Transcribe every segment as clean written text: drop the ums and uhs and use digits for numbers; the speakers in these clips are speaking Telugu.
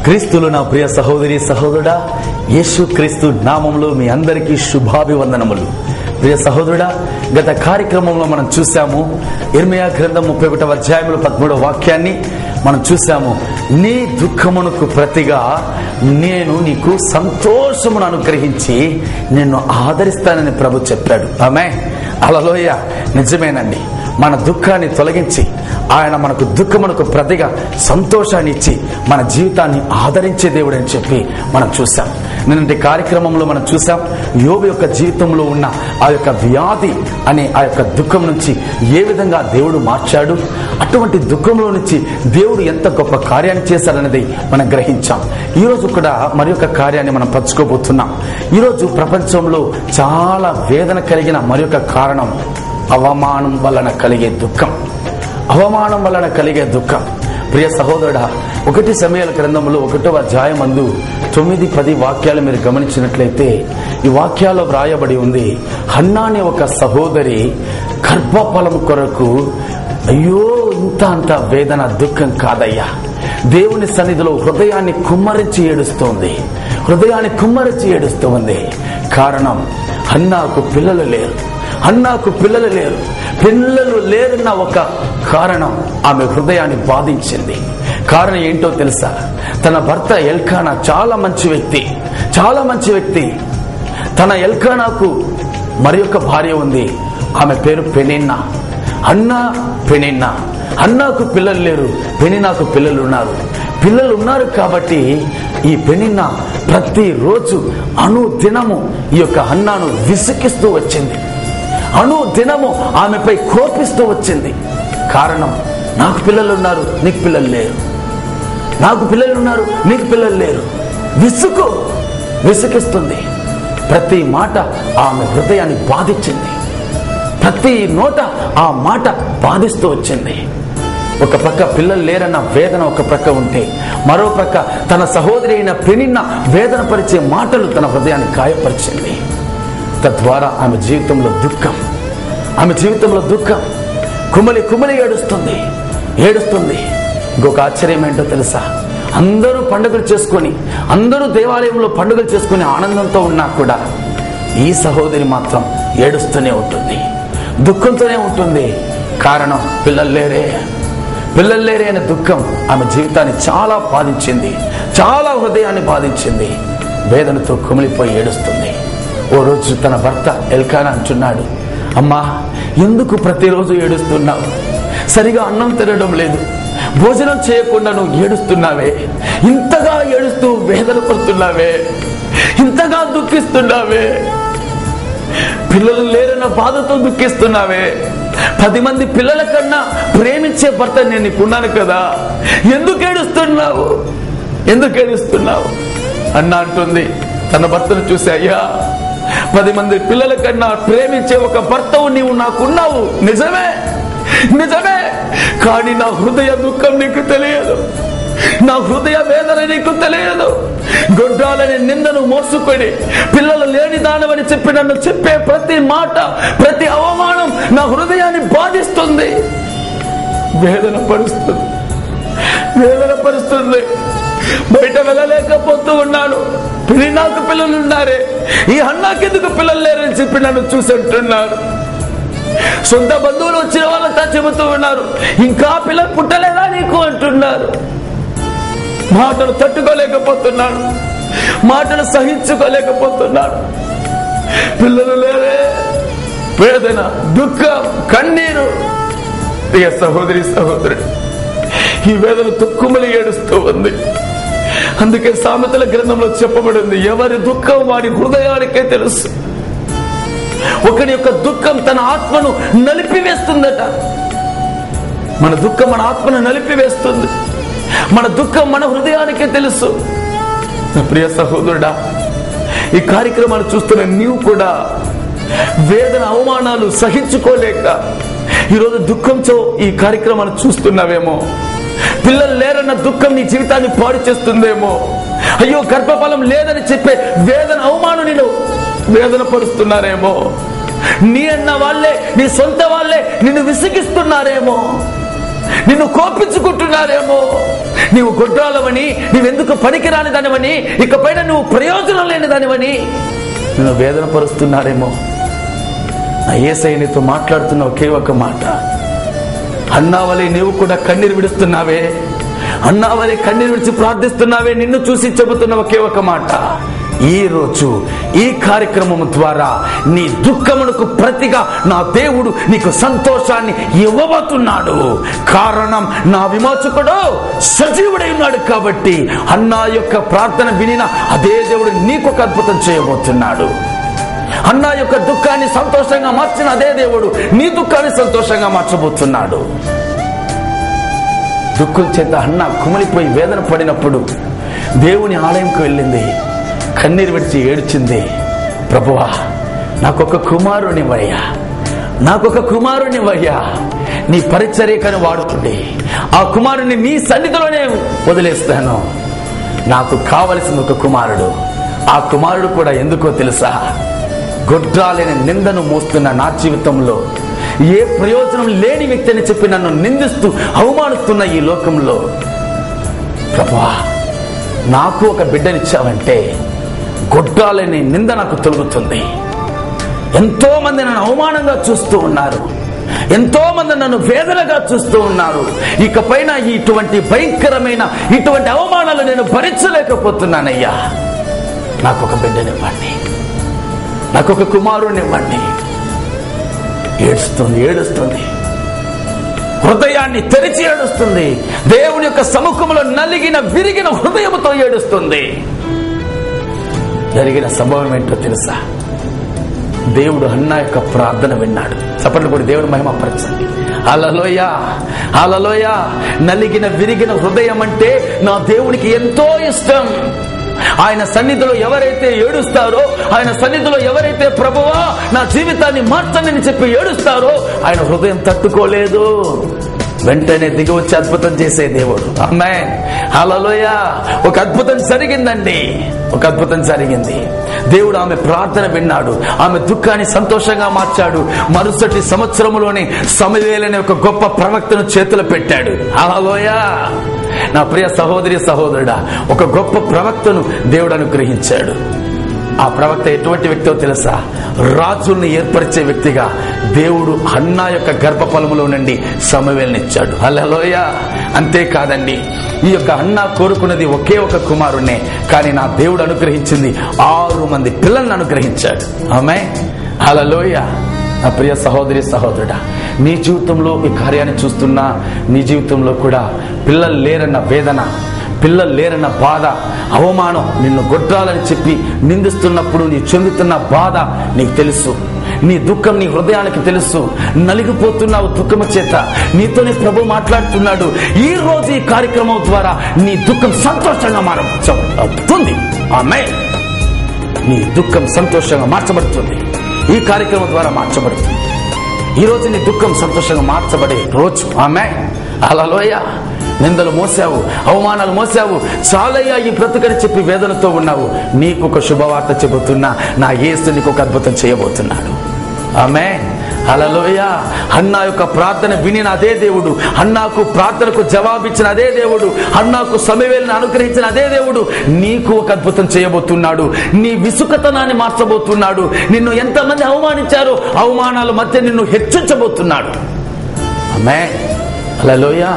క్రీస్తులో నా ప్రియ సహోదరి సహోదరుడా, యేసు క్రీస్తు నామములో మీ అందరికీ శుభాభివందనములు. ప్రియ సహోదరుడా, గత కార్యక్రమంలో మనం చూసాము ఇర్మీయా గ్రంథం 31వ అధ్యాయంలో 13వ వాక్యాన్ని మనం చూసాము. నీ దుఃఖమునకు ప్రతిగా నేను నీకు సంతోషమును అనుగ్రహించి నిన్ను ఆదరిస్తానని ప్రభు చెప్పాడు. ఆమేన్. హల్లెలూయ. నిజమేనండి. మన దుఃఖాన్ని తొలగించి ఆయన మనకు దుఃఖమునకు ప్రతిగా సంతోషాన్ని ఇచ్చి మన జీవితాన్ని ఆదరించే దేవుడు అని చెప్పి మనం చూసాం. నిన్నటి కార్యక్రమంలో మనం చూసాం యోబు యొక్క జీవితంలో ఉన్న ఆ యొక్క వ్యాధి అనే ఆ యొక్క దుఃఖం నుంచి ఏ విధంగా దేవుడు మార్చాడు, అటువంటి దుఃఖంలో నుంచి దేవుడు ఎంత గొప్ప కార్యాన్ని చేశాడనేది మనం గ్రహించాం. ఈరోజు కూడా మరి ఒక కార్యాన్ని మనం పంచుకోబోతున్నాం. ఈరోజు ప్రపంచంలో చాలా వేదన కలిగిన మరి ఒక కారణం అవమానం వలన కలిగే దుఃఖం. అవమానం వలన కలిగే దుఃఖం. ప్రియ సహోదరుడా, 1 సమూయేలు గ్రంథంలో 1వ అధ్యాయం 9-10 వాక్యాలు మీరు గమనించినట్లయితే ఈ వాక్యాల్లో వ్రాయబడి ఉంది, హన్నా అనే ఒక సహోదరి గర్భఫలం కొరకు అయ్యో అంత వేదన దుఃఖం కాదయ్యా, దేవుని సన్నిధిలో హృదయాన్ని కుమ్మరించి ఏడుస్తోంది. హృదయాన్ని కుమ్మరించి ఏడుస్తుంది. కారణం హన్నాకు పిల్లలు లేరు. హన్నాకు పిల్లలు లేరు. పిల్లలు లేరన్న ఒక కారణం ఆమె హృదయాన్ని బాధించింది. కారణం ఏంటో తెలుసా? తన భర్త ఎల్కానా చాలా మంచి వ్యక్తి, చాలా మంచి వ్యక్తి. తన ఎల్కానాకు మరి ఒక భార్య ఉంది. ఆమె పేరు పెనిన్నా. Hannah Peninnah. హన్నాకు పిల్లలు లేరు, పెనిన్నాకు పిల్లలు ఉన్నారు. పిల్లలు ఉన్నారు కాబట్టి ఈ పెనిన్నా ప్రతిరోజు అనుదినము ఈ యొక్క హన్నాను విసికిస్తూ వచ్చింది. అనుదినము ఆమెపై కోపిస్తూ వచ్చింది. కారణం, నాకు పిల్లలు ఉన్నారు, నీకు పిల్లలు లేరు. నాకు పిల్లలు ఉన్నారు, నీకు పిల్లలు లేరు. విసుకిస్తుంది. ప్రతి మాట ఆమె హృదయాన్ని బాధించింది. ప్రతి నోట ఆ మాట బాధిస్తూ వచ్చింది. ఒక ప్రక్క పిల్లలు లేరన్న వేదన ఒక ప్రక్క ఉంటే, మరో ప్రక్క తన సహోదరి అయిన పెనిన్న వేదన పరిచే మాటలు తన హృదయాన్ని గాయపరిచింది. తద్వారా ఆమె జీవితంలో దుఃఖం కుమలి ఏడుస్తుంది. ఇంకొక ఆశ్చర్యం ఏంటో తెలుసా? అందరూ పండుగలు చేసుకొని, అందరూ దేవాలయంలో పండుగలు చేసుకుని ఆనందంతో ఉన్నా కూడా ఈ సహోదరి మాత్రం ఏడుస్తూనే ఉంటుంది, దుఃఖంతోనే ఉంటుంది. కారణం పిల్లలు లేరే అనే దుఃఖం ఆమె జీవితాన్ని చాలా బాధించింది, చాలా హృదయాన్ని బాధించింది. వేదనతో కుమిలిపోయి ఏడుస్తుంది. ఓ రోజు తన భర్త ఎల్కానా అంటున్నాడు, అమ్మా, ఎందుకు ప్రతిరోజు ఏడుస్తున్నావు? సరిగా అన్నం తినడం లేదు, భోజనం చేయకుండా నువ్వు ఏడుస్తున్నావే, ఇంతగా ఏడుస్తూ వేదన పడుతున్నావే, ఇంతగా దుఃఖిస్తున్నావే, పిల్లలు లేరన్న బాధతో దుఃఖిస్తున్నావే, 10 మంది పిల్లల కన్నా ప్రేమించే భర్త నేను నీకున్నాను కదా, ఎందుకు ఏడుస్తున్నావు అన్న అంటుంది. తన భర్తను చూసి, అయ్యా, 10 మంది పిల్లల కన్నా ప్రేమించే ఒక భర్తవు నీవు నాకున్నావు, నిజమే. కానీ నా హృదయ దుఃఖం నీకు తెలియదు, నా హృదయ వేదన నీకు తెలియదు. గొడ్రాలని నిందను మోసుకొని పిల్లలు లేని దానవని చెప్పి నన్ను చెప్పే ప్రతి మాట, ప్రతి అవమానం నా హృదయాన్ని బాధిస్తుంది, వేదన పరుస్తుంది. బయట వెళ్ళలేకపోతూ ఉన్నాను. నాకు పిల్లలు ఉన్నారే, ఈ హన్నాకెందుకు పిల్లలు లేరని చెప్పి నన్ను చూసి అంటున్నారు. సొంత బంధువులు వచ్చిన వాళ్ళంతా చెబుతూ ఉన్నారు, ఇంకా పిల్లలు పుట్టలేదా నీకు అంటున్నారు. మాటలు తట్టుకోలేకపోతున్నాడు, మాటలు సహించుకోలేకపోతున్నాడు. పిల్లలు లేరే, వేదన, దుఃఖం, కన్నీరు. ప్రియ సహోదరి ఈ వేదన తుక్కుమలి ఏడుస్తూ ఉంది. అందుకే సామెతల గ్రంథంలో చెప్పబడింది, ఎవరి దుఃఖం వారి హృదయానికే తెలుసు. ఒకరి యొక్క దుఃఖం తన ఆత్మను నలిపివేస్తుందట. మన దుఃఖం మన ఆత్మను నలిపివేస్తుంది. మన దుఃఖం మన హృదయానికే తెలుసు. ప్రియ సహోదరుడా, ఈ కార్యక్రమాలు చూస్తున్న నీవు కూడా వేదన, అవమానాలు సహించుకోలేక ఈరోజు దుఃఖంతో ఈ కార్యక్రమాలు చూస్తున్నావేమో. పిల్లలు లేరన్న దుఃఖం నీ జీవితాన్ని పాడు చేస్తుందేమో. అయ్యో, గర్భఫలం లేదని చెప్పే వేదన, అవమానం నేను వేదన పరుస్తున్నారేమో. నీ అన్న వాళ్ళే, నీ సొంత వాళ్ళే నిన్ను విసిగిస్తున్నారేమో. నిన్ను కోపించుకుంటున్నారేమో. నీవు గొడ్రాలవని, నీవెందుకు పనికిరాని దానివని, ఇకపైన నువ్వు ప్రయోజనం లేని దానివని నిన్ను వేదన పరుస్తున్నారేమో. నా యేసయ్య నీతో మాట్లాడుతున్న ఒకే ఒక మాట, అన్నావలే నీవు కూడా కన్నీరు విడుస్తున్నావే, అన్నావలే కన్నీరు విడిచి ప్రార్థిస్తున్నావే. నిన్ను చూసి చెబుతున్న ఒకే ఒక మాట, ఈ రోజు ఈ కార్యక్రమం ద్వారా నీ దుఃఖమునకు ప్రతిగా నా దేవుడు నీకు సంతోషాన్ని ఇవ్వబోతున్నాడు. కారణం, నా విమోచకుడు సజీవుడై ఉన్నాడు కాబట్టి అన్నా యొక్క ప్రార్థన వినిన అదే దేవుడు నీకు ఒక అద్భుతం చేయబోతున్నాడు. అన్నా యొక్క దుఃఖాన్ని సంతోషంగా మార్చిన అదే దేవుడు నీ దుఃఖాన్ని సంతోషంగా మార్చబోతున్నాడు. దుఃఖం చేత అన్న కుమిలిపోయి వేదన పడినప్పుడు దేవుని ఆలయంకు వెళ్ళింది, కన్నీరు విడిచి ఏడ్చింది. ప్రభువా, నాకొక కుమారునివయ్యా, నాకొక కుమారునివయ్యా, నీ పరిచర్యకను వాడుకుండి ఆ కుమారుని నీ సన్నిధిలోనే వదిలేస్తాను. నాకు కావలసిన ఒక కుమారుడు. ఆ కుమారుడు కూడా ఎందుకో తెలుసా? గొడ్రాలేని నిందను మోస్తున్న నా జీవితంలో ఏ ప్రయోజనం లేని వ్యక్తి అని చెప్పి నన్ను నిందిస్తూ అవమానిస్తున్న ఈ లోకంలో ప్రభువా, నాకు ఒక బిడ్డనిచ్చావంటే గొడ్రాలేని నింద నాకు తొలుగుతుంది. ఎంతో మంది నన్ను అవమానంగా చూస్తూ ఉన్నారు, ఎంతో మంది నన్ను వేదనగా చూస్తూ ఉన్నారు. ఇకపైన ఇటువంటి భయంకరమైన ఇటువంటి అవమానాలు నేను భరించలేకపోతున్నానయ్యా. నాకొక బిడ్డనివ్వండి, నాకొక కుమారునివ్వండి. ఏడుస్తుంది, హృదయాన్ని తెరిచి ఏడుస్తుంది. దేవుని యొక్క సముఖంలో నలిగిన విరిగిన హృదయంతో ఏడుస్తుంది. జరిగిన సంభవం ఏంటో తెలుసా? దేవుడు హన్నా యొక్క ప్రార్థన విన్నాడు. చప్పట్లు కూడా దేవుని మహిమపరచండి. హల్లెలూయా, హల్లెలూయా. నలిగిన విరిగిన హృదయం అంటే నా దేవునికి ఎంతో ఇష్టం. ఆయన సన్నిధిలో ఎవరైతే ఏడుస్తారో, ఆయన సన్నిధిలో ఎవరైతే ప్రభువా నా జీవితాన్ని మార్చండి అని చెప్పి ఏడుస్తారో ఆయన హృదయం తట్టుకోలేదు. వెంటనే దిగి వచ్చి అద్భుతం చేసే దేవుడు. ఆమేన్, హల్లెలూయా. ఒక అద్భుతం జరిగిందండి, ఒక అద్భుతం జరిగింది. దేవుడు ఆమె ప్రార్థన విన్నాడు, ఆమె దుఃఖాన్ని సంతోషంగా మార్చాడు. మరుసటి సంవత్సరంలోనే సమూయేలు అనే ఒక గొప్ప ప్రవక్తను చేతులు పెట్టాడు. హల్లెలూయా. నా ప్రియ సహోదరి సహోదరుడా, ఒక గొప్ప ప్రవక్తను దేవుడు అనుగ్రహించాడు. ఆ ప్రవక్త ఎటువంటి వ్యక్తో తెలుసా? రాజుల్ని ఏర్పరిచే వ్యక్తిగా దేవుడు హన్నా యొక్క గర్భఫలములో నుండి సమూయేలునిచ్చాడు. హల్లెలూయా. అంతేకాదండి, ఈ యొక్క హన్నా కోరుకున్నది ఒకే ఒక కుమారుణ్ణే, కానీ నా దేవుడు అనుగ్రహించింది 6 మంది పిల్లల్ని అనుగ్రహించాడు. ఆమేన్, హల్లెలూయా. నా ప్రియ సహోదరి సహోదరుడా, నీ జీవితంలో ఈ కార్యాన్ని చూస్తున్నా, నీ జీవితంలో కూడా పిల్లలు లేరన్న వేదన, పిల్లలు లేరన్న బాధ, అవమానం, నిన్ను గొడ్రాలని చెప్పి నిందిస్తున్నప్పుడు నీ చెందుతున్న బాధ నీకు తెలుసు. నీ దుఃఖం నీ హృదయానికి తెలుసు. నలిగిపోతున్నావు దుఃఖము చేత. నీతోనే ప్రభు మాట్లాడుతున్నాడు. ఈ రోజు ఈ కార్యక్రమం ద్వారా నీ దుఃఖం సంతోషంగా మార్చబడుతుంది. ఆమేన్. నీ దుఃఖం సంతోషంగా మార్చబడుతుంది. ఈ కార్యక్రమం ద్వారా మార్చబడుతుంది. ఈ రోజు నీ దుఃఖం సంతోషంగా మార్చబడే రోజు. ఆమేన్, హల్లెలూయా. నిందలు మోసావు, అవమానాలు మోసావు, చాలయ్యా ఈ బ్రతుకని చెప్పి వేదనతో ఉన్నావు. నీకు ఒక శుభవార్త చెబుతున్నా, నా యేసు నీకు ఒక అద్భుతం చేయబోతున్నాడు. ఆమేన్, హల్లెలూయా. హన్నా యొక్క ప్రార్థన వినిన అదే దేవుడు, హన్నాకు ప్రార్థనకు జవాబిచ్చిన అదే దేవుడు, హన్నాకు సమూయేలును అనుగ్రహించిన అదే దేవుడు నీకు ఒక అద్భుతం చేయబోతున్నాడు. నీ విసుకతనాన్ని మార్చబోతున్నాడు. నిన్ను ఎంతమంది అవమానించారో అవమానాల మధ్య నిన్ను హెచ్చించబోతున్నాడు. ఆమేన్, హల్లెలూయా.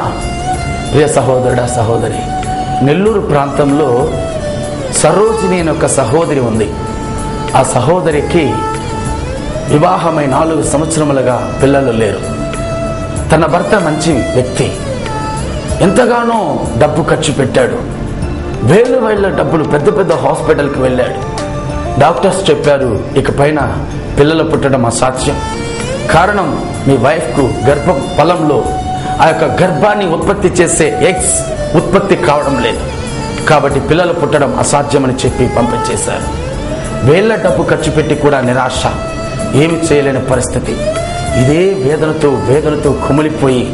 ప్రియ సహోదరుడా సహోదరి, నెల్లూరు ప్రాంతంలో సరోజిని అనే ఒక సహోదరి ఉంది. ఆ సహోదరికి వివాహమై 4 సంవత్సరములుగా పిల్లలు లేరు. తన భర్త మంచి వ్యక్తి, ఎంతగానో డబ్బు ఖర్చు పెట్టాడు. వేల డబ్బులు పెద్ద పెద్ద హాస్పిటల్కి వెళ్ళాడు. డాక్టర్స్ చెప్పారు, ఇకపైన పిల్లలు పుట్టడం అసాధ్యం. కారణం, మీ వైఫ్కు గర్భం ఫలంలో ఆ యొక్క గర్భాన్ని ఉత్పత్తి చేసే ఎగ్స్ ఉత్పత్తి కావడం లేదు, కాబట్టి పిల్లలు పుట్టడం అసాధ్యమని చెప్పి పంపించేశారు. వేల డబ్బు ఖర్చు పెట్టి కూడా నిరాశ, ఏమి చేయలేని పరిస్థితి. ఇదే వేదనతో కుమిలిపోయి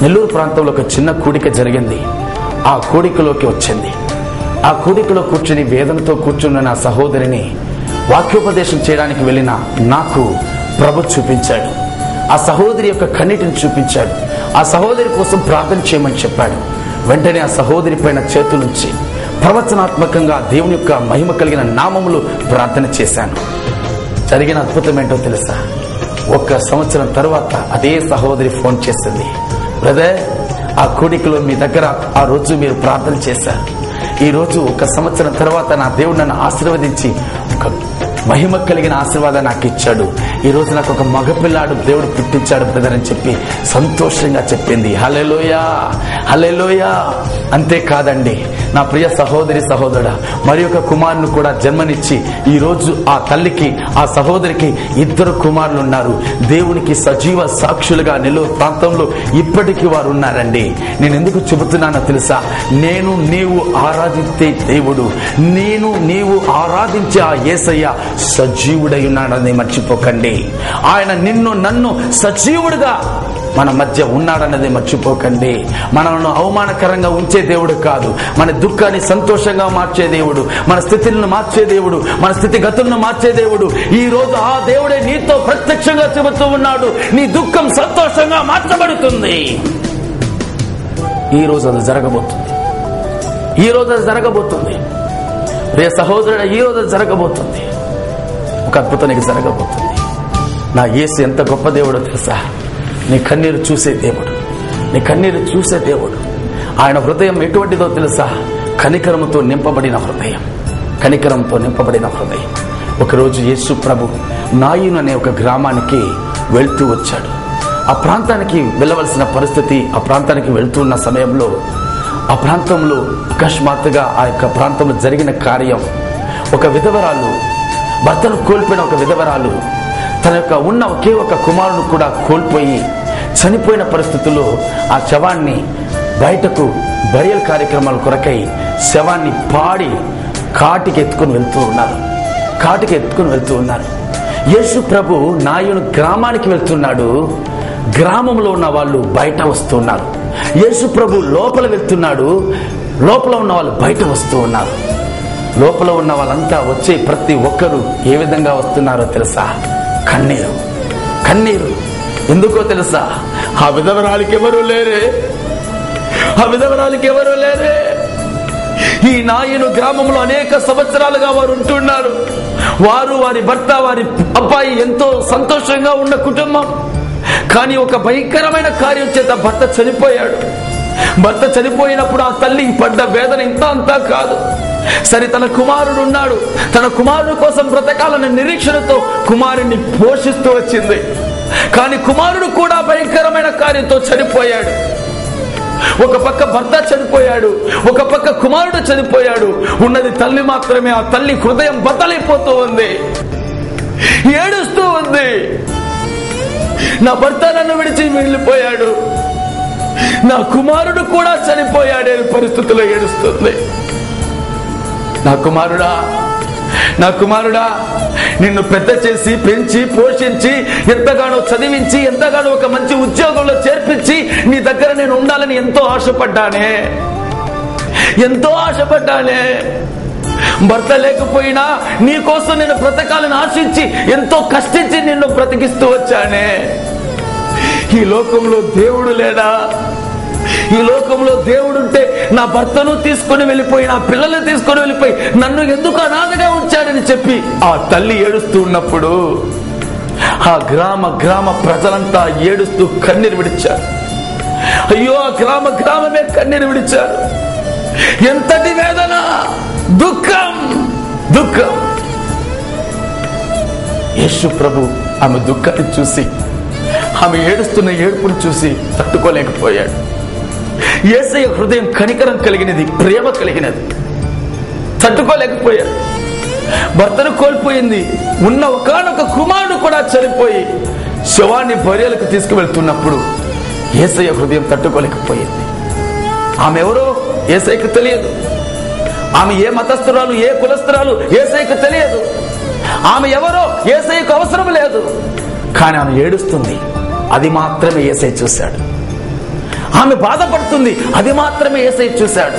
నెల్లూరు ప్రాంతంలో ఒక చిన్న కూడిక జరిగింది. ఆ కూడికలోకి వచ్చింది. ఆ కూడికలో కూర్చుని వేదనతో కూర్చున్న నా సహోదరిని వాక్యోపదేశం చేయడానికి వెళ్ళిన నాకు ప్రభు చూపించాడు. ఆ సహోదరి యొక్క కన్నీటిని చూపించాడు. ఆ సహోదరి కోసం ప్రార్థన చేయమని చెప్పాడు. వెంటనే ఆ సహోదరి పైన చేతులుంచి ప్రవచనాత్మకంగా దేవుని యొక్క మహిమ కలిగిన నామములు ప్రార్థన చేశాను. జరిగిన అద్భుతం ఏంటో తెలుసా? 1 సంవత్సరం తర్వాత అదే సహోదరి ఫోన్ చేస్తుంది. బ్రదర్, ఆ కూడికలో మీ దగ్గర ఆ రోజు మీరు ప్రార్థన చేశారు. ఈ రోజు 1 సంవత్సరం తర్వాత నా దేవుడు నన్ను ఆశీర్వదించి ఒక మహిమ కలిగిన ఆశీర్వాదం నాకు ఇచ్చాడు. ఈ రోజు నాకు ఒక మగపిల్లాడు దేవుడు పుట్టించాడు బ్రదర్ అని చెప్పి సంతోషంగా చెప్పింది. హల్లెలూయా, హల్లెలూయా. అంతేకాదండి, నా ప్రియ సహోదరి సహోదరుడా, మరి ఒక కుమారుని కూడా జన్మనిచ్చి ఈ రోజు ఆ తల్లికి ఆ సహోదరికి 2 కుమారులు ఉన్నారు. దేవునికి సజీవ సాక్షులుగా నెల్లూరు ప్రాంతంలో ఇప్పటికీ వారు ఉన్నారండి. నేను ఎందుకు చెబుతున్నానో తెలుసా? నేను నీవు ఆరాధించే దేవుడు, నేను నీవు ఆరాధించే ఆ యేసయ్య సజీవుడై ఉన్నాడని మర్చిపోకండి. ఆయన నిన్ను నన్ను సజీవుడుగా మన మధ్య ఉన్నాడన్నది మర్చిపోకండి. మనల్ని అవమానకరంగా ఉంచే దేవుడు కాదు, మన దుఃఖాన్ని సంతోషంగా మార్చే దేవుడు, మన స్థితులను మార్చే దేవుడు, మన స్థితిగతులను మార్చే దేవుడు. ఈ రోజు ఆ దేవుడే నీతో ప్రత్యక్షంగా చెబుతూ ఉన్నాడు, నీ దుఃఖం సంతోషంగా మార్చబడుతుంది. ఈ రోజు అది జరగబోతుంది. ఈ రోజు అది జరగబోతుంది. రే సహోదరుడు, ఈ రోజు అది జరగబోతుంది. ఒక అద్భుతానికి జరగబోతుంది. నా యేసు ఎంత గొప్ప దేవుడో తెలుసా? నీ కన్నీరు చూసే దేవుడు, నీ కన్నీరు చూసే దేవుడు. ఆయన హృదయం ఎటువంటిదో తెలుసా? కనికరంతో నింపబడిన హృదయం, కనికరంతో నింపబడిన హృదయం. ఒకరోజు యేసు ప్రభు నాయును అనే ఒక గ్రామానికి వెళ్తూ వచ్చాడు. ఆ ప్రాంతానికి వెళ్ళవలసిన పరిస్థితి, ఆ ప్రాంతానికి వెళ్తున్న సమయంలో ఆ ప్రాంతంలో అకస్మాత్తుగా ఆ యొక్క ప్రాంతంలో జరిగిన కార్యం, ఒక విధవరాలు, భర్తను కోల్పోయిన ఒక విధవరాలు తన యొక్క ఉన్న ఒకే ఒక కుమారుడు కూడా కోల్పోయి చనిపోయిన పరిస్థితుల్లో ఆ శవాన్ని బయటకు బరియల్ కార్యక్రమాల కొరకై శవాన్ని పాడి కాటికి ఎత్తుకుని వెళ్తూ ఉన్నారు. యేసు ప్రభు నాయును గ్రామానికి వెళ్తున్నాడు. గ్రామంలో ఉన్న వాళ్ళు బయట వస్తున్నారు. యేసు ప్రభు లోపల వెళ్తున్నాడు. లోపల ఉన్న వాళ్ళు బయట వస్తూ ఉన్నారు. లోపల ఉన్న వాళ్ళంతా వచ్చే ప్రతి ఒక్కరూ ఏ విధంగా వస్తున్నారో తెలుసా? కన్నీరు. ఎందుకో తెలుసా? ఆ విధవరాలికి ఎవరూ లేరే. ఈ నాయును గ్రామంలో అనేక సంవత్సరాలుగా వారు ఉంటున్నారు. వారు, వారి భర్త, వారి అబ్బాయి ఎంతో సంతోషంగా ఉన్న కుటుంబం. కానీ ఒక భయంకరమైన కార్యం చేత భర్త చనిపోయాడు. భర్త చనిపోయినప్పుడు ఆ తల్లి పడ్డ వేదన ఇంత అంతా కాదు. సరే, తన కుమారుడు ఉన్నాడు. తన కుమారుడు కోసం బ్రతకాలన్న నిరీక్షణతో కుమారుడిని పోషిస్తూ వచ్చింది. కానీ కుమారుడు కూడా భయంకరమైన కార్యంతో చనిపోయాడు. ఒక పక్క భర్త చనిపోయాడు, ఒక పక్క కుమారుడు చనిపోయాడు. ఉన్నది తల్లి మాత్రమే. ఆ తల్లి హృదయం బద్దలైపోతూ ఉంది, ఏడుస్తూ ఉంది. నా భర్త నన్ను విడిచి వెళ్ళిపోయాడు, నా కుమారుడు కూడా చనిపోయాడే పరిస్థితుల్లో ఏడుస్తుంది. నా కుమారుడా, నిన్ను పెద్ద చేసి పెంచి పోషించి ఎంతగానో చదివించి ఎంతగానో ఒక మంచి ఉద్యోగంలో చేర్పించి నీ దగ్గర నేను ఉండాలని ఎంతో ఆశపడ్డానే. భర్త లేకపోయినా నీ కోసం నేను బ్రతకాలని ఆశించి ఎంతో కష్టించి నిన్ను బ్రతికిస్తూ వచ్చానే. ఈ లోకంలో దేవుడు లేడా? ఈ లోకంలో దేవుడుంటే నా భర్తను తీసుకుని వెళ్ళిపోయి, నా పిల్లల్ని తీసుకుని వెళ్ళిపోయి నన్ను ఎందుకు అనాథగా ఉంచాడని చెప్పి ఆ తల్లి ఏడుస్తూ ఉన్నప్పుడు ఆ గ్రామ ప్రజలంతా ఏడుస్తూ కన్నీరు విడిచారు. అయ్యో, ఆ గ్రామమే కన్నీరు విడిచారు. ఎంతటి వేదన, దుఃఖం. యేసు ప్రభు ఆమె దుఃఖాన్ని చూసి, ఆమె ఏడుస్తున్న ఏడుపును చూసి తట్టుకోలేకపోయాడు. యేసయ్య హృదయం కనికరం కలిగినది, ప్రేమ కలిగినది. తట్టుకోలేకపోయాడు. భర్తను కోల్పోయింది. ఉన్న ఒకానొక కుమారుడు కూడా చనిపోయి శవాన్ని బరియలకు తీసుకువెళ్తున్నప్పుడు యేసయ్య హృదయం తట్టుకోలేకపోయింది. ఆమె ఎవరో యేసయ్యకు తెలియదు. ఆమె ఏ మతస్థురాలు, ఏ కులస్థురాలు యేసయ్యకు తెలియదు. ఆమె ఎవరో యేసయ్యకు అవసరం లేదు. కానీ ఆమె ఏడుస్తుంది, అది మాత్రమే యేసయ్య చూశాడు. ఆమె బాధపడుతుంది, అది మాత్రమే యేసయ్య చూశాడు.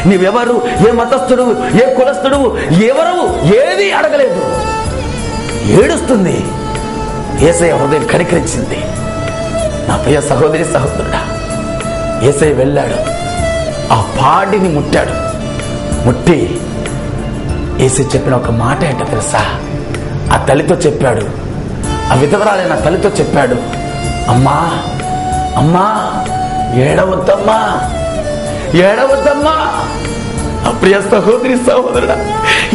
నీవెవరు, ఏ మతస్థుడు, ఏ కులస్థుడు, ఎవరు, ఏది అడగలేదు. ఏడుస్తుంది. యేసయ్య హృదయం కనికరించింది. నా ప్రియ సహోదరి సహోదరుడా, యేసయ్య వెళ్ళాడు, ఆ పాడిని ముట్టాడు. ముట్టి యేసయ్య చెప్పిన ఒక మాట ఏంటో తెలుసా? ఆ తల్లితో చెప్పాడు, ఆ విధవరాలైన తల్లితో చెప్పాడు, అమ్మా అమ్మా ఏడవద్దమ్మా, ఏడవద్దమ్మా. ప్రియ సహోదరి సహోదరుడా,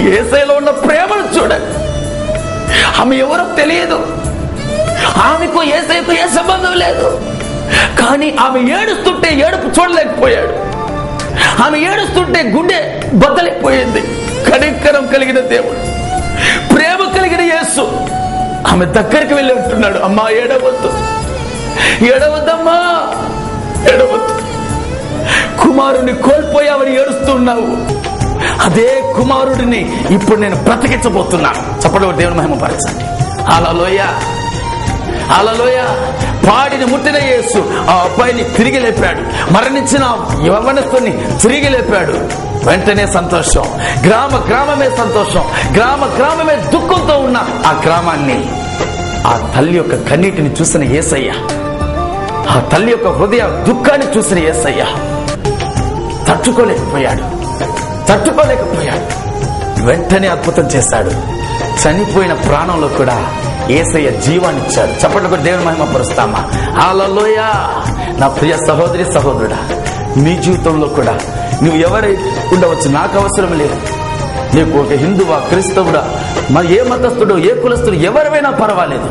యేసయ్యలో ఉన్న ప్రేమను చూడండి. ఆమె ఎవరో తెలియదు, ఆమెకు యేసయ్యకు ఏ సంబంధం లేదు. కానీ ఆమె ఏడుస్తుంటే ఏడుపు చూడలేకపోయాడు. ఆమె ఏడుస్తుంటే గుండె బద్దలైపోయింది. కనికరం కలిగిన దేవుడు, ప్రేమ కలిగిన యేసు ఆమె దగ్గరికి వెళ్ళి అంటున్నాడు, అమ్మా ఏడవద్దు, ఏడవద్దమ్మా, ఏడవద్దు. కుమారుని కోల్పోయావని ఏడుస్తున్నావు, అదే కుమారుడిని ఇప్పుడు నేను బ్రతికించబోతున్నాను. చప్పటి దేవుని మహిమపరచండి. హల్లెలూయా, హల్లెలూయా. పాడిని ముట్టిన యేసు ఆ అబ్బాయిని తిరిగి లేపాడు. మరణించిన యవ్వనస్తుని తిరిగి లేపాడు. వెంటనే సంతోషం, గ్రామమే సంతోషం, గ్రామమే దుఃఖంతో ఉన్న ఆ గ్రామాన్ని, ఆ తల్లి యొక్క కన్నీటిని చూసిన యేసయ్య, ఆ తల్లి యొక్క హృదయ దుఃఖాన్ని చూసిన యేసయ్య తట్టుకోలేకపోయాడు. వెంటనే అద్భుతం చేశాడు. చనిపోయిన ప్రాణంలో కూడా యేసయ్య జీవాన్నిచ్చాడు. చప్పట్లు కూడా దేవుని మహిమ పరుస్తామా? హల్లెలూయా. నా ప్రియ సహోదరి సహోదరుడా, నీ జీవితంలో కూడా నువ్వు ఎవరై ఉండవచ్చు, నాకు అవసరం లేదు. నీకు ఒక హిందువా, క్రైస్తవుడా, మరి ఏ మతస్థుడు, ఏ కులస్థుడు, ఎవరివైనా పర్వాలేదు.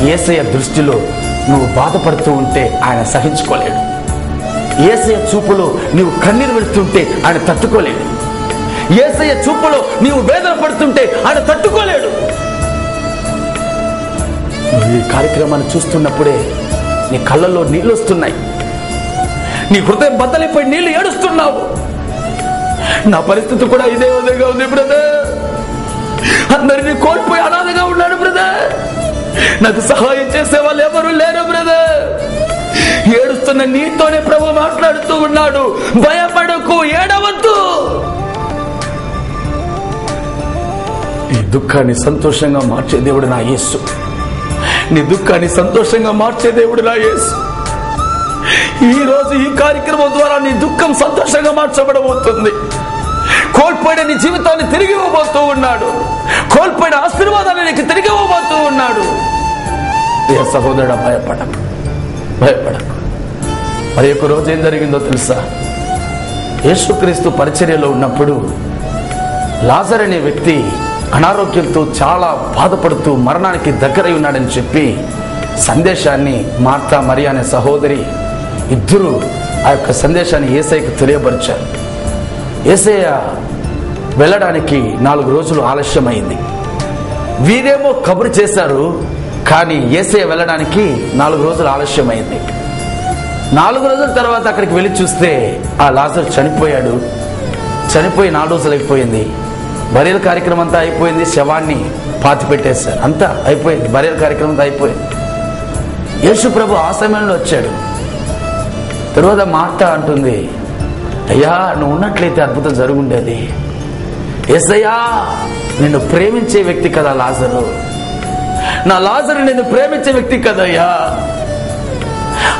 యేసయ్య దృష్టిలో నువ్వు బాధపడుతూ ఉంటే ఆయన సహించుకోలేడు. యేసయ్య చూపులో నీవు కన్నీరు పెడుతుంటే ఆయన తట్టుకోలేడు. యేసయ్య చూపులో నీవు వేదన పడుతుంటే ఆయన తట్టుకోలేడు. నువ్వు ఈ కార్యక్రమాన్ని చూస్తున్నప్పుడే నీ కళ్ళల్లో నీళ్లు వస్తున్నాయి, నీ హృదయం బద్దలైపోయి నీళ్లు ఏడుస్తున్నావు. నా పరిస్థితి కూడా ఇదే విధంగా ఉంది బ్రదర్. అందరినీ కోల్పోయి అనాథగా ఉన్నాడు బ్రదర్. నాకు సహాయం చేసే వాళ్ళు ఎవరు లేరు బ్రదర్. ఏడుస్తున్న నీతోనే ప్రభు మాట్లాడుతూ ఉన్నాడు, భయపడకు, ఏడవద్దు. ఈ దుఃఖాన్ని సంతోషంగా మార్చే దేవుడు నా యేసు. నీ దుఃఖాన్ని సంతోషంగా మార్చే దేవుడు నా యేసు. ఈ రోజు ఈ కార్యక్రమం ద్వారా నీ దుఃఖం సంతోషంగా మార్చబడబోతుంది. కోల్పోయిన నీ జీవితాన్ని తిరిగి ఇవ్వబోతూ ఉన్నాడు. కోల్పోయిన ఆశీర్వాదాన్ని నీకు తిరిగి ఇవ్వబోతూ ఉన్నాడు. ఏ సహోదరుడా, భయపడకు. మరి ఒక రోజు ఏం జరిగిందో తెలుసా? యేసుక్రీస్తు పరిచర్యలో ఉన్నప్పుడు లాజర్ అనే వ్యక్తి అనారోగ్యంతో చాలా బాధపడుతూ మరణానికి దగ్గరై ఉన్నాడని చెప్పి సందేశాన్ని మార్తా మరియా అనే సహోదరి ఇద్దరు ఆ యొక్క సందేశాన్ని యేసయ్యకు తెలియపరిచారు. యేసయ్య వెళ్ళడానికి 4 రోజులు ఆలస్యమైంది. వీరేమో కబురు చేశారు, కానీ యేసయ్య వెళ్ళడానికి 4 రోజులు ఆలస్యమైంది. 4 రోజుల తర్వాత అక్కడికి వెళ్ళి చూస్తే ఆ లాజరు చనిపోయాడు. చనిపోయి 4 రోజులు అయిపోయింది. బరియల్ కార్యక్రమం అంతా అయిపోయింది. శవాన్ని పాతి పెట్టేశారు. అంతా అయిపోయింది. బరియల్ కార్యక్రమం అంతా అయిపోయింది. యేసు ప్రభు ఆ సమయంలో వచ్చాడు. తర్వాత మార్త అంటుంది, అయ్యా నువ్వు ఉన్నట్లయితే అద్భుతం జరుగుండేది. యేసయ్యా, నిన్ను ప్రేమించే వ్యక్తి కదా లాజరు. నా లాజరు నిన్ను ప్రేమించే వ్యక్తి కదయ్యా.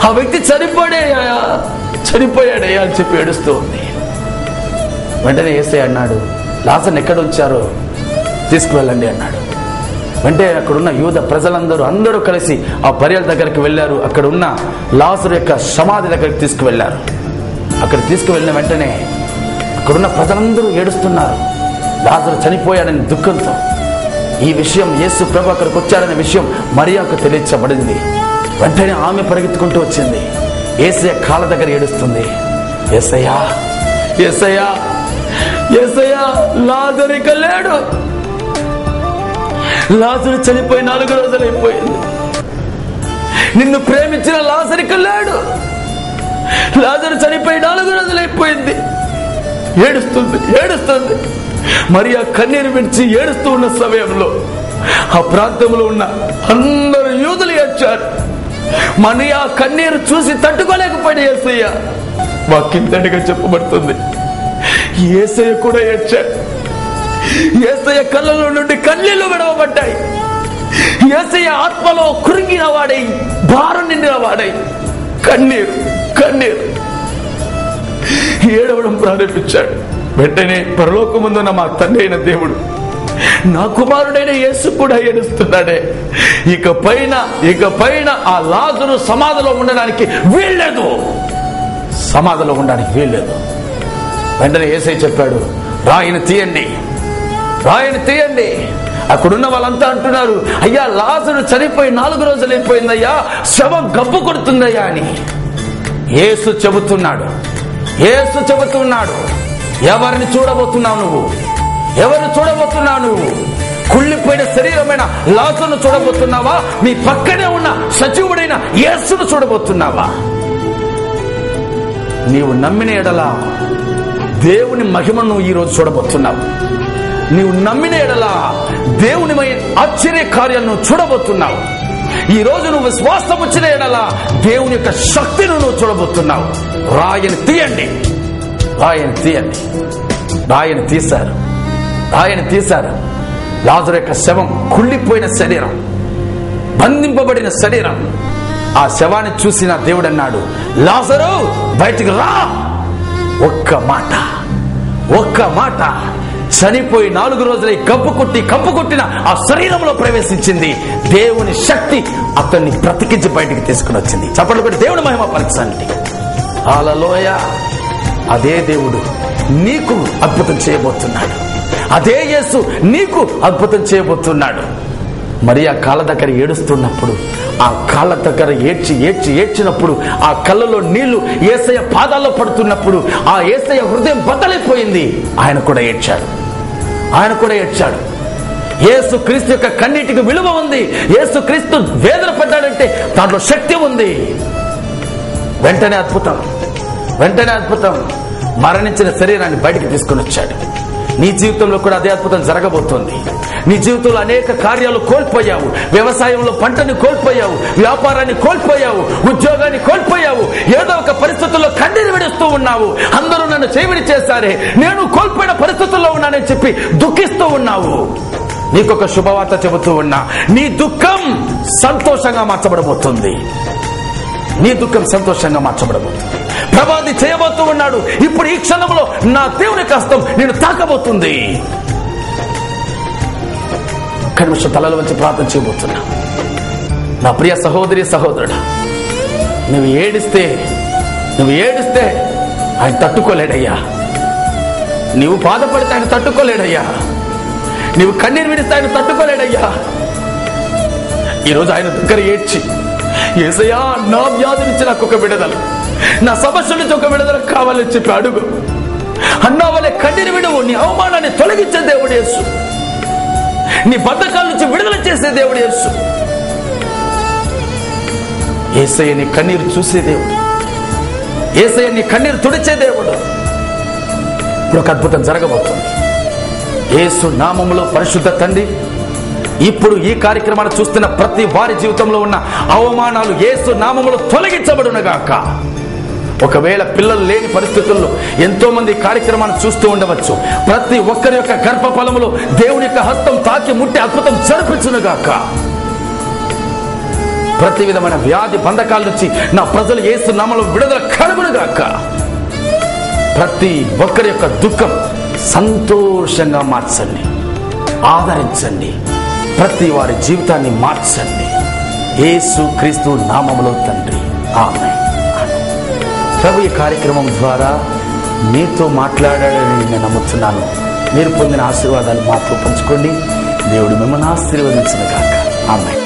ఆ వ్యక్తి చనిపోయాడయ్యా అని చెప్పి ఏడుస్తూ ఉంది. వెంటనే యేసయ్య అన్నాడు, లాజర్ని ఎక్కడ ఉంచారో తీసుకువెళ్ళండి అన్నాడు. వెంటనే అక్కడున్న యూద ప్రజలందరూ కలిసి ఆ బరియల్ దగ్గరికి వెళ్ళారు. అక్కడ ఉన్న లాజరు యొక్క సమాధి దగ్గరికి తీసుకువెళ్ళారు. అక్కడ తీసుకువెళ్ళిన వెంటనే అక్కడున్న ప్రజలందరూ ఏడుస్తున్నారు, లాజరు చనిపోయాడని దుఃఖంతో. ఈ విషయం యేసు ప్రభు అక్కడికి వచ్చాడనే విషయం మరియాకు తెలియచబడింది. వెంటనే ఆమె పరిగెత్తుకుంటూ వచ్చింది. యేసయ్య కాళ్ళ దగ్గర ఏడుస్తుంది, యేసయ్యా, యేసయ్యా, యేసయ్యా, లాజరు ఇక లేడు. లాజరు చనిపోయి 4 రోజులు అయిపోయింది. నిన్ను ప్రేమించిన లాజరు ఇక లేడు. లాజరు చనిపోయి 4 రోజులు అయిపోయింది. ఏడుస్తుంది. మరియా కన్నీరు విడిచి ఏడుస్తూ ఉన్న సమయంలో ఆ ప్రాంతంలో ఉన్న అందరూ యూదులు ఏడ్చారు. మరియా కన్నీరు చూసి తట్టుకోలేకపోయిన యేసయ్య వాక్యంతటిగా చెప్పబడుతుంది, యేసయ్య కూడా ఏడ్చాడు. యేసయ్య కళ్ళలో నుండి కన్నీళ్లు విడవబడ్డాయి. యేసయ్య ఆత్మలో కురింగిన వాడై, భారం నిండిన వాడై కన్నీరు, ఏడవడం ప్రారంభించాడు. వెంటనే పరలోకమందున్న మా తండ్రి అయిన దేవుడు, నా కుమారుడైన యేసు కూడా ఏడుస్తున్నాడే, ఇక పైన ఆ లాజరు సమాధిలో ఉండడానికి వీల్లేదు, సమాధిలో ఉండడానికి వీల్లేదు. వెంటనే యేసయ్య చెప్పాడు, రాయిని తీయండి, రాయిని తీయండి. అక్కడున్న వాళ్ళంతా అంటున్నారు, అయ్యా లాజరు చనిపోయి 4 రోజులు అయిపోయిందయ్యా, శవం గబ్బు కొడుతుందయ్యా అని. యేసు చెబుతున్నాడు, ఎవరిని చూడబోతున్నావు నువ్వు? ఎవరిని చూడబోతున్నావు నువ్వు? కుళ్ళిపోయిన శరీరమైన లాజరును చూడబోతున్నావా? మీ పక్కనే ఉన్న సజీవుడైన యేసును చూడబోతున్నావా? నీవు నమ్మిన ఎడల దేవుని మహిమను ఈరోజు చూడబోతున్నావు. నీవు నమ్మిన ఎడల దేవుని ఆశ్చర్య కార్యాలను చూడబోతున్నావు. ఈ రోజు నువ్వు విశ్వాసం వచ్చిన ఎడల దేవుని యొక్క శక్తిని నువ్వు చూడబోతున్నావు. రాయిని తీయండి, రాయిని తీయండి. రాయిని తీశారు. లాజరు యొక్క శవం, కుళ్ళిపోయిన శరీరం, బంధింపబడిన శరీరం. ఆ శవాన్ని చూసిన దేవుడు అన్నాడు, లాజరు బయటికి రా. ఒక్క మాట చనిపోయి 4 రోజులై కప్పు కొట్టిన ఆ శరీరంలో ప్రవేశించింది. దేవుని శక్తి అతన్ని బ్రతికించి బయటికి తీసుకుని వచ్చింది. చప్పట్లు కొట్టి దేవుని మహిమ పరచండి. హల్లెలూయా. అదే దేవుడు నీకు అద్భుతం చేయబోతున్నాడు. అదే యేసు నీకు అద్భుతం చేయబోతున్నాడు. మరి ఆ కాళ్ళ దగ్గర ఏడుస్తున్నప్పుడు, ఆ కాళ్ళ దగ్గర ఏడ్చినప్పుడు, ఆ కళ్ళలో నీళ్లు యేసయ్య పాదాల్లో పడుతున్నప్పుడు, ఆ యేసయ్య హృదయం బద్దలైపోయింది. ఆయన కూడా ఏడ్చాడు. యేసు క్రీస్తు యొక్క కన్నీటికి విలువ ఉంది. యేసు క్రీస్తు వేదన పడ్డాడంటే దాంట్లో శక్తి ఉంది. వెంటనే అద్భుతం, మరణించిన శరీరాన్ని బయటికి తీసుకుని వచ్చాడు. నీ జీవితంలో కూడా అదే అద్భుతం జరగబోతోంది. నీ జీవితంలో అనేక కార్యాలు కోల్పోయావు. వ్యవసాయంలో పంటని కోల్పోయావు, వ్యాపారాన్ని కోల్పోయావు, ఉద్యోగాన్ని కోల్పోయావు. ఏదో ఒక పరిస్థితుల్లో కన్నీరు విడుస్తూ ఉన్నావు. అందరూ నన్ను చేయవిడి చేశారే, నేను కోల్పోయిన పరిస్థితుల్లో ఉన్నానని చెప్పి దుఃఖిస్తూ ఉన్నావు. నీకొక శుభవార్త చెబుతూ ఉన్నా, నీ దుఃఖం సంతోషంగా మార్చబడబోతుంది. ప్రభాది చేయబోతూ ఉన్నాడు. ఇప్పుడు ఈ క్షణంలో నా దేవుని హస్తం నేను తాకబోతుంది. కనిమిషం తలలో వచ్చి ప్రార్థన చేయబోతున్నా. నా ప్రియ సహోదరి సహోదరుడు, నువ్వు ఏడిస్తే ఆయన తట్టుకోలేడయ్యా. నీవు బాధపడితే ఆయన తట్టుకోలేడయ్యా. నీవు కన్నీరు విడిస్తే ఆయన తట్టుకోలేడయ్యా. ఈరోజు ఆయన దగ్గర ఏడ్చి, యేసయ్యా నా వ్యాధి నుంచి నాకు ఒక విడుదల, నా సమస్య నుంచి ఒక విడుదల కావాలని చెప్పి అడుగు. అన్నావలే కన్నీరు విడువు. నీ అవమానాన్ని తొలగించే దేవుడు యేసు. నీ బద్ధకాల నుంచి విడుదల చేసే దేవుడు యేసు. యేసయ్య నీ కన్నీరు చూసే దేవుడు, యేసయ్య నీ కన్నీరు తుడిచే దేవుడు. ఇప్పుడు ఒక అద్భుతం జరగబోతుంది. యేసు నామములో పరిశుద్ధ తండ్రి, ఇప్పుడు ఈ కార్యక్రమాన్ని చూస్తున్న ప్రతి వారి జీవితంలో ఉన్న అవమానాలు యేసు నామములో తొలగించబడునుగాక. ఒకవేళ పిల్లలు లేని పరిస్థితుల్లో ఎంతో మంది కార్యక్రమాన్ని చూస్తూ ఉండవచ్చు. ప్రతి ఒక్కరి యొక్క గర్భఫలములో దేవుని యొక్క హస్తం తాకి ముట్టి అద్భుతం జరిపించునుగాక. ప్రతి విధమైన వ్యాధి బంధకాల నుంచి నా ప్రజలు యేసు నామములో విడుదల కలుగునుగాక. ప్రతి ఒక్కరి యొక్క దుఃఖం సంతోషంగా మార్చండి, ఆదరించండి. ప్రతి వారి జీవితాన్ని మార్చండి. యేసు క్రీస్తు నామములో తండ్రి, ఆమేన్. ప్రభు ఈ కార్యక్రమం ద్వారా మీతో మాట్లాడాడని నేను నమ్ముతున్నాను. మీరు పొందిన ఆశీర్వాదాలు మాతో పంచుకోండి. దేవుడు మిమ్మల్ని ఆశీర్వదించును గాక. ఆమేన్.